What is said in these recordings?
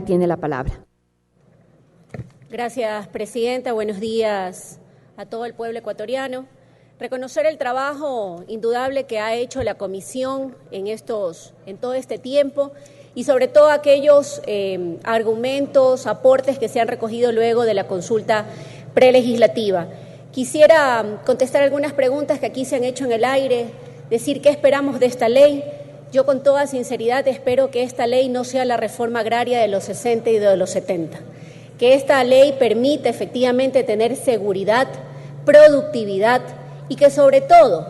Tiene la palabra. Gracias, Presidenta. Buenos días a todo el pueblo ecuatoriano. Reconocer el trabajo indudable que ha hecho la Comisión en todo este tiempo y sobre todo aquellos argumentos, aportes que se han recogido luego de la consulta prelegislativa. Quisiera contestar algunas preguntas que aquí se han hecho en el aire, decir qué esperamos de esta ley. Yo con toda sinceridad espero que esta ley no sea la reforma agraria de los 60 y de los 70, que esta ley permita efectivamente tener seguridad, productividad y que sobre todo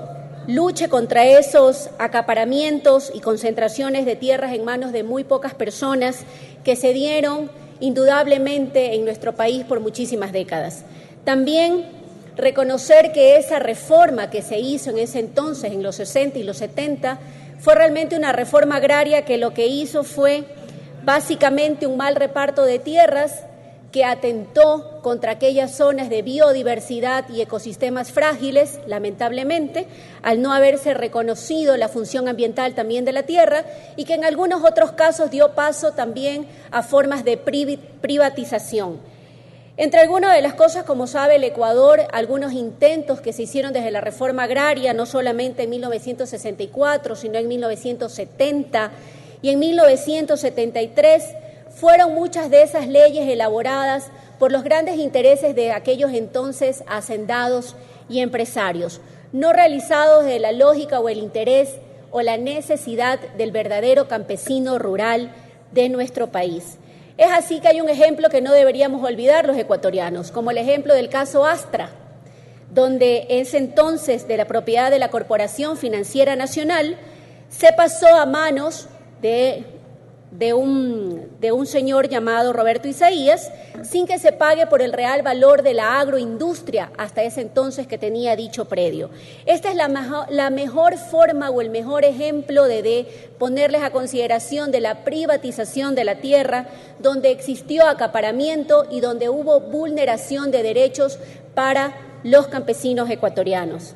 luche contra esos acaparamientos y concentraciones de tierras en manos de muy pocas personas que se dieron indudablemente en nuestro país por muchísimas décadas. También reconocer que esa reforma que se hizo en ese entonces, en los 60 y los 70, fue realmente una reforma agraria que lo que hizo fue básicamente un mal reparto de tierras que atentó contra aquellas zonas de biodiversidad y ecosistemas frágiles, lamentablemente, al no haberse reconocido la función ambiental también de la tierra y que en algunos otros casos dio paso también a formas de privatización. Entre algunas de las cosas, como sabe el Ecuador, algunos intentos que se hicieron desde la reforma agraria, no solamente en 1964, sino en 1970 y en 1973, fueron muchas de esas leyes elaboradas por los grandes intereses de aquellos entonces hacendados y empresarios, no realizados de la lógica o el interés o la necesidad del verdadero campesino rural de nuestro país. Es así que hay un ejemplo que no deberíamos olvidar los ecuatorianos, como el ejemplo del caso Astra, donde ese entonces de la propiedad de la Corporación Financiera Nacional se pasó a manos de un señor llamado Roberto Isaías, sin que se pague por el real valor de la agroindustria hasta ese entonces que tenía dicho predio. Esta es la mejor forma o el mejor ejemplo de ponerles a consideración de la privatización de la tierra, donde existió acaparamiento y donde hubo vulneración de derechos para los campesinos ecuatorianos.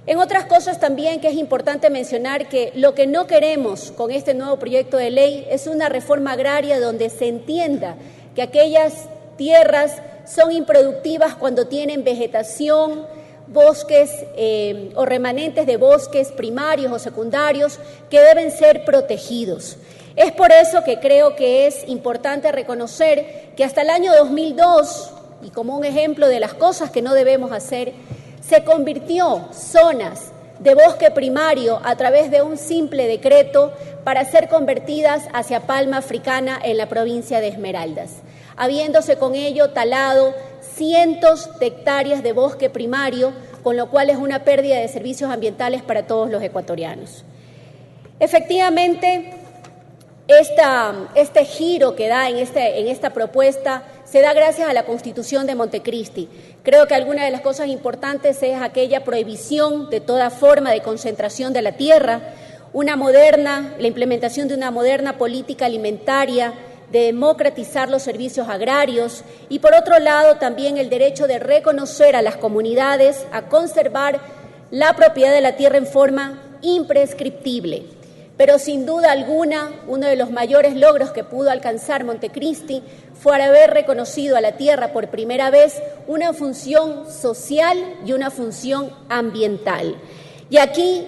En otras cosas también que es importante mencionar que lo que no queremos con este nuevo proyecto de ley es una reforma agraria donde se entienda que aquellas tierras son improductivas cuando tienen vegetación, bosques o remanentes de bosques primarios o secundarios que deben ser protegidos. Es por eso que creo que es importante reconocer que hasta el año 2002, y como un ejemplo de las cosas que no debemos hacer, se convirtió zonas de bosque primario a través de un simple decreto para ser convertidas hacia palma africana en la provincia de Esmeraldas, habiéndose con ello talado cientos de hectáreas de bosque primario, con lo cual es una pérdida de servicios ambientales para todos los ecuatorianos. Efectivamente, este giro que da en esta propuesta se da gracias a la Constitución de Montecristi. Creo que alguna de las cosas importantes es aquella prohibición de toda forma de concentración de la tierra, la implementación de una moderna política alimentaria, de democratizar los servicios agrarios y, por otro lado, también el derecho de reconocer a las comunidades a conservar la propiedad de la tierra en forma imprescriptible. Pero sin duda alguna, uno de los mayores logros que pudo alcanzar Montecristi fue haber reconocido a la tierra por primera vez una función social y una función ambiental. Y aquí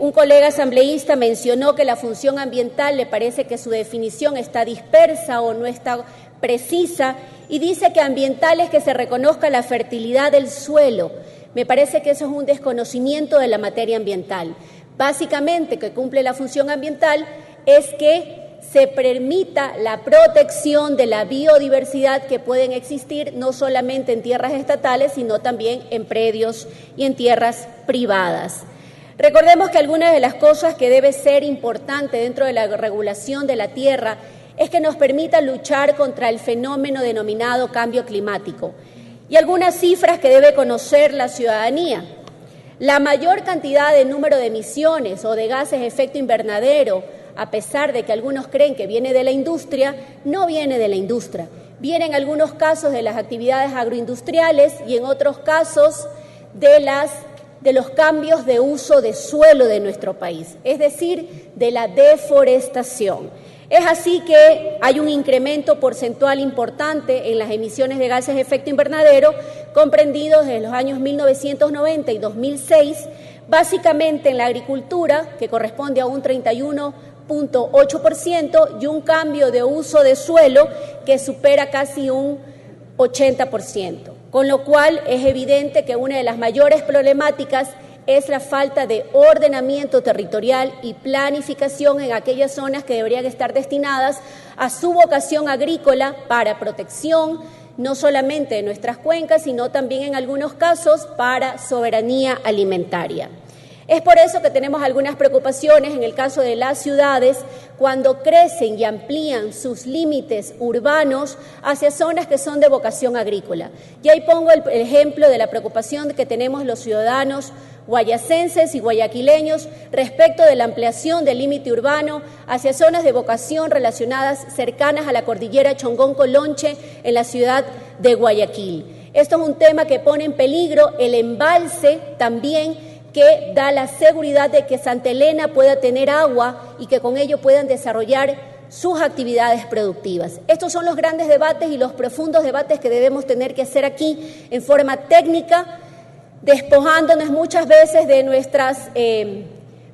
un colega asambleísta mencionó que la función ambiental le parece que su definición está dispersa o no está precisa y dice que ambiental es que se reconozca la fertilidad del suelo. Me parece que eso es un desconocimiento de la materia ambiental. Básicamente, que cumple la función ambiental es que se permita la protección de la biodiversidad que pueden existir no solamente en tierras estatales, sino también en predios y en tierras privadas. Recordemos que algunas de las cosas que debe ser importante dentro de la regulación de la tierra es que nos permita luchar contra el fenómeno denominado cambio climático. Y algunas cifras que debe conocer la ciudadanía. La mayor cantidad de número de emisiones o de gases de efecto invernadero, a pesar de que algunos creen que viene de la industria, no viene de la industria. Viene en algunos casos de las actividades agroindustriales y en otros casos de los cambios de uso de suelo de nuestro país, es decir, de la deforestación. Es así que hay un incremento porcentual importante en las emisiones de gases de efecto invernadero comprendidos desde los años 1990 y 2006, básicamente en la agricultura, que corresponde a un 31.8%, y un cambio de uso de suelo que supera casi un 80%, con lo cual es evidente que una de las mayores problemáticas es la falta de ordenamiento territorial y planificación en aquellas zonas que deberían estar destinadas a su vocación agrícola para protección, no solamente de nuestras cuencas, sino también en algunos casos para soberanía alimentaria. Es por eso que tenemos algunas preocupaciones en el caso de las ciudades cuando crecen y amplían sus límites urbanos hacia zonas que son de vocación agrícola. Y ahí pongo el ejemplo de la preocupación que tenemos los ciudadanos guayacenses y guayaquileños respecto de la ampliación del límite urbano hacia zonas de vocación relacionadas cercanas a la cordillera Chongón-Colonche en la ciudad de Guayaquil. Esto es un tema que pone en peligro el embalse también, que da la seguridad de que Santa Elena pueda tener agua y que con ello puedan desarrollar sus actividades productivas. Estos son los grandes debates y los profundos debates que debemos tener que hacer aquí en forma técnica, despojándonos muchas veces de nuestras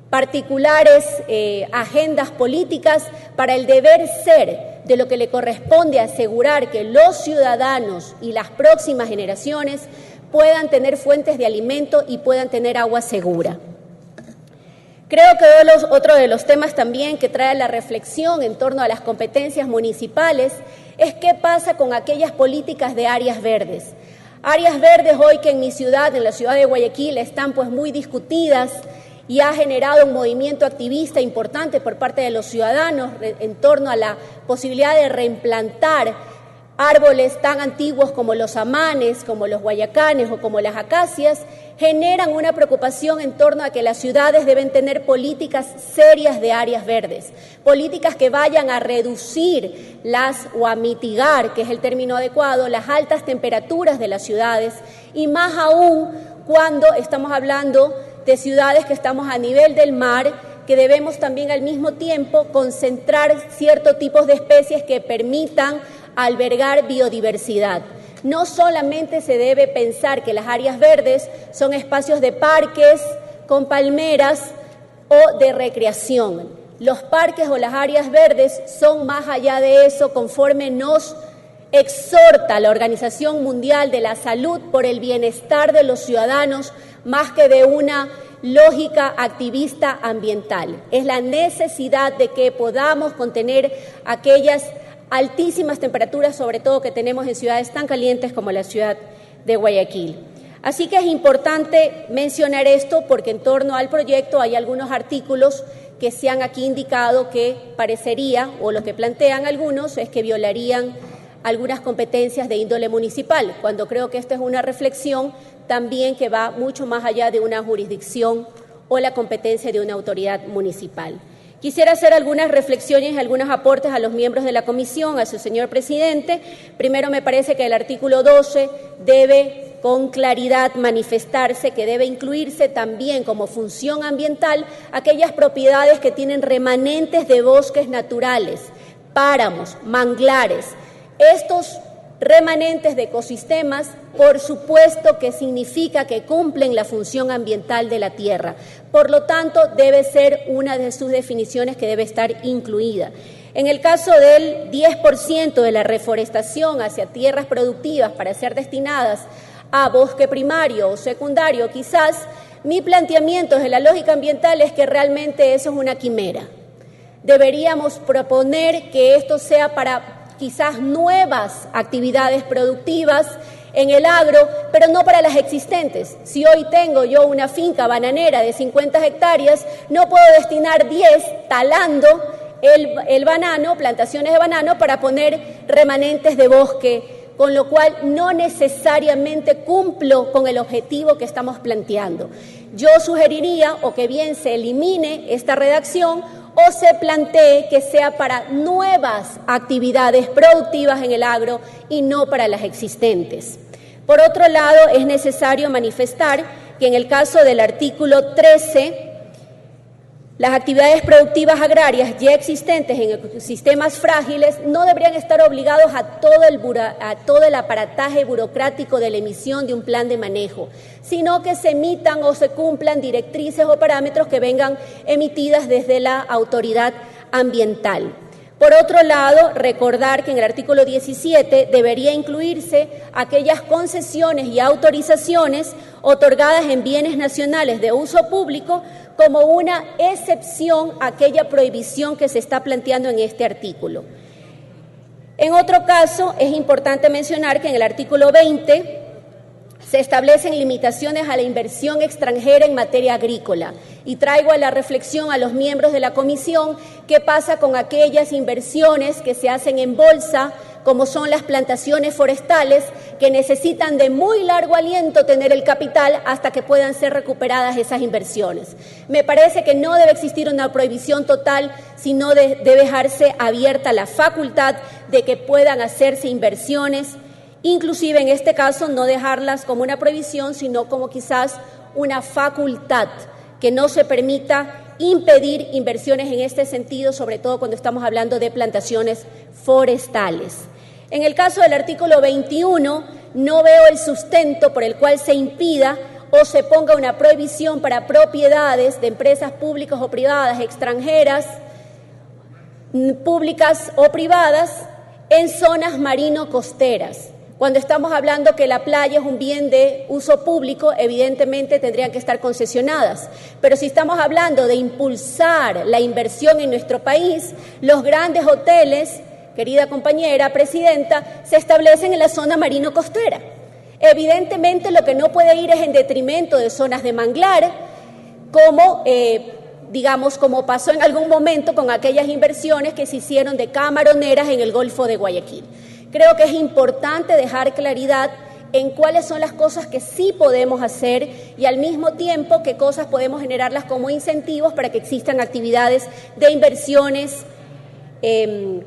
particulares agendas políticas para el deber ser de lo que le corresponde asegurar que los ciudadanos y las próximas generaciones puedan tener fuentes de alimento y puedan tener agua segura. Creo que otro de los temas también que trae la reflexión en torno a las competencias municipales es qué pasa con aquellas políticas de áreas verdes. Áreas verdes hoy que en mi ciudad, en la ciudad de Guayaquil, están pues muy discutidas y ha generado un movimiento activista importante por parte de los ciudadanos en torno a la posibilidad de reimplantar árboles tan antiguos como los amanes, como los guayacanes o como las acacias, generan una preocupación en torno a que las ciudades deben tener políticas serias de áreas verdes, políticas que vayan a reducir o a mitigar, que es el término adecuado, las altas temperaturas de las ciudades, y más aún cuando estamos hablando de ciudades que estamos a nivel del mar, que debemos también al mismo tiempo concentrar ciertos tipos de especies que permitan albergar biodiversidad. No solamente se debe pensar que las áreas verdes son espacios de parques con palmeras o de recreación. Los parques o las áreas verdes son más allá de eso, conforme nos exhorta la Organización Mundial de la Salud por el bienestar de los ciudadanos, más que de una lógica activista ambiental. Es la necesidad de que podamos contener aquellas altísimas temperaturas, sobre todo que tenemos en ciudades tan calientes como la ciudad de Guayaquil. Así que es importante mencionar esto porque en torno al proyecto hay algunos artículos que se han aquí indicado que parecería, o lo que plantean algunos, es que violarían algunas competencias de índole municipal, cuando creo que esta es una reflexión también que va mucho más allá de una jurisdicción o la competencia de una autoridad municipal. Quisiera hacer algunas reflexiones y algunos aportes a los miembros de la comisión, a su señor presidente. Primero, me parece que el artículo 12 debe con claridad manifestarse que debe incluirse también como función ambiental aquellas propiedades que tienen remanentes de bosques naturales, páramos, manglares. Estos remanentes de ecosistemas, por supuesto que significa que cumplen la función ambiental de la tierra. Por lo tanto, debe ser una de sus definiciones que debe estar incluida. En el caso del 10% de la reforestación hacia tierras productivas para ser destinadas a bosque primario o secundario, quizás mi planteamiento desde la lógica ambiental es que realmente eso es una quimera. Deberíamos proponer que esto sea para quizás nuevas actividades productivas en el agro, pero no para las existentes. Si hoy tengo yo una finca bananera de 50 hectáreas, no puedo destinar 10 talando el banano, plantaciones de banano, para poner remanentes de bosque, con lo cual no necesariamente cumplo con el objetivo que estamos planteando. Yo sugeriría o que bien se elimine esta redacción o se plantee que sea para nuevas actividades productivas en el agro y no para las existentes. Por otro lado, es necesario manifestar que en el caso del artículo 13 Las actividades productivas agrarias ya existentes en ecosistemas frágiles no deberían estar obligados a todo el aparataje burocrático de la emisión de un plan de manejo, sino que se emitan o se cumplan directrices o parámetros que vengan emitidas desde la autoridad ambiental. Por otro lado, recordar que en el artículo 17 debería incluirse aquellas concesiones y autorizaciones otorgadas en bienes nacionales de uso público como una excepción a aquella prohibición que se está planteando en este artículo. En otro caso, es importante mencionar que en el artículo 20 se establecen limitaciones a la inversión extranjera en materia agrícola y traigo a la reflexión a los miembros de la comisión qué pasa con aquellas inversiones que se hacen en bolsa, como son las plantaciones forestales, que necesitan de muy largo aliento tener el capital hasta que puedan ser recuperadas esas inversiones. Me parece que no debe existir una prohibición total, sino debe dejarse abierta la facultad de que puedan hacerse inversiones. Inclusive en este caso no dejarlas como una prohibición, sino como quizás una facultad, que no se permita impedir inversiones en este sentido, sobre todo cuando estamos hablando de plantaciones forestales. En el caso del artículo 21, no veo el sustento por el cual se impida o se ponga una prohibición para propiedades de empresas públicas o privadas extranjeras, públicas o privadas, en zonas marino-costeras. Cuando estamos hablando que la playa es un bien de uso público, evidentemente tendrían que estar concesionadas. Pero si estamos hablando de impulsar la inversión en nuestro país, los grandes hoteles, querida compañera presidenta, se establecen en la zona marino-costera. Evidentemente lo que no puede ir es en detrimento de zonas de manglar, como pasó en algún momento con aquellas inversiones que se hicieron de camaroneras en el Golfo de Guayaquil. Creo que es importante dejar claridad en cuáles son las cosas que sí podemos hacer y al mismo tiempo qué cosas podemos generarlas como incentivos para que existan actividades de inversiones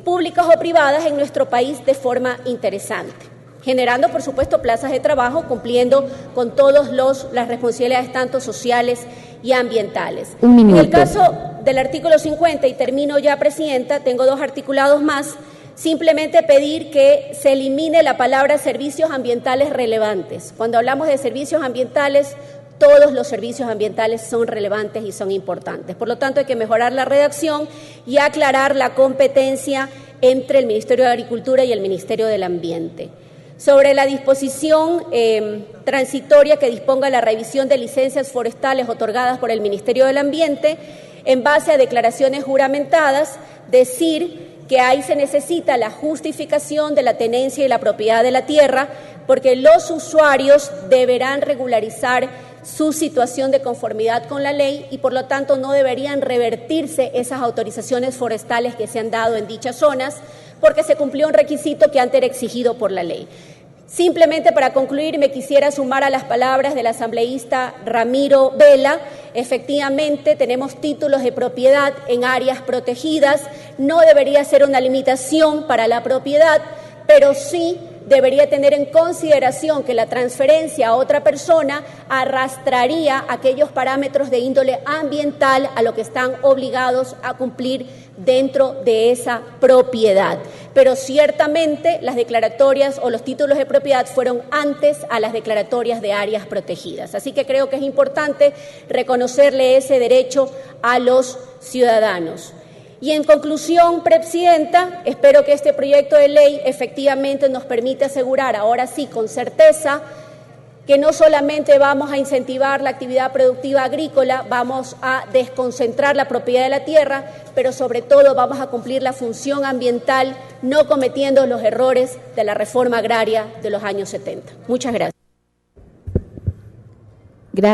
públicas o privadas en nuestro país de forma interesante, generando, por supuesto, plazas de trabajo, cumpliendo con todas las responsabilidades tanto sociales y ambientales. En el caso del artículo 50, y termino ya, presidenta, tengo 2 articulados más. Simplemente pedir que se elimine la palabra servicios ambientales relevantes. Cuando hablamos de servicios ambientales, todos los servicios ambientales son relevantes y son importantes. Por lo tanto, hay que mejorar la redacción y aclarar la competencia entre el Ministerio de Agricultura y el Ministerio del Ambiente. Sobre la disposición transitoria que disponga la revisión de licencias forestales otorgadas por el Ministerio del Ambiente, en base a declaraciones juramentadas, decir que ahí se necesita la justificación de la tenencia y la propiedad de la tierra, porque los usuarios deberán regularizar su situación de conformidad con la ley y por lo tanto no deberían revertirse esas autorizaciones forestales que se han dado en dichas zonas, porque se cumplió un requisito que antes era exigido por la ley. Simplemente para concluir, me quisiera sumar a las palabras del asambleísta Ramiro Vela. Efectivamente, tenemos títulos de propiedad en áreas protegidas. No debería ser una limitación para la propiedad, pero sí debería tener en consideración que la transferencia a otra persona arrastraría aquellos parámetros de índole ambiental a lo que están obligados a cumplir dentro de esa propiedad. Pero ciertamente las declaratorias o los títulos de propiedad fueron antes a las declaratorias de áreas protegidas. Así que creo que es importante reconocerle ese derecho a los ciudadanos. Y en conclusión, presidenta, espero que este proyecto de ley efectivamente nos permita asegurar, ahora sí, con certeza, que no solamente vamos a incentivar la actividad productiva agrícola, vamos a desconcentrar la propiedad de la tierra, pero sobre todo vamos a cumplir la función ambiental, no cometiendo los errores de la reforma agraria de los años 70. Muchas gracias.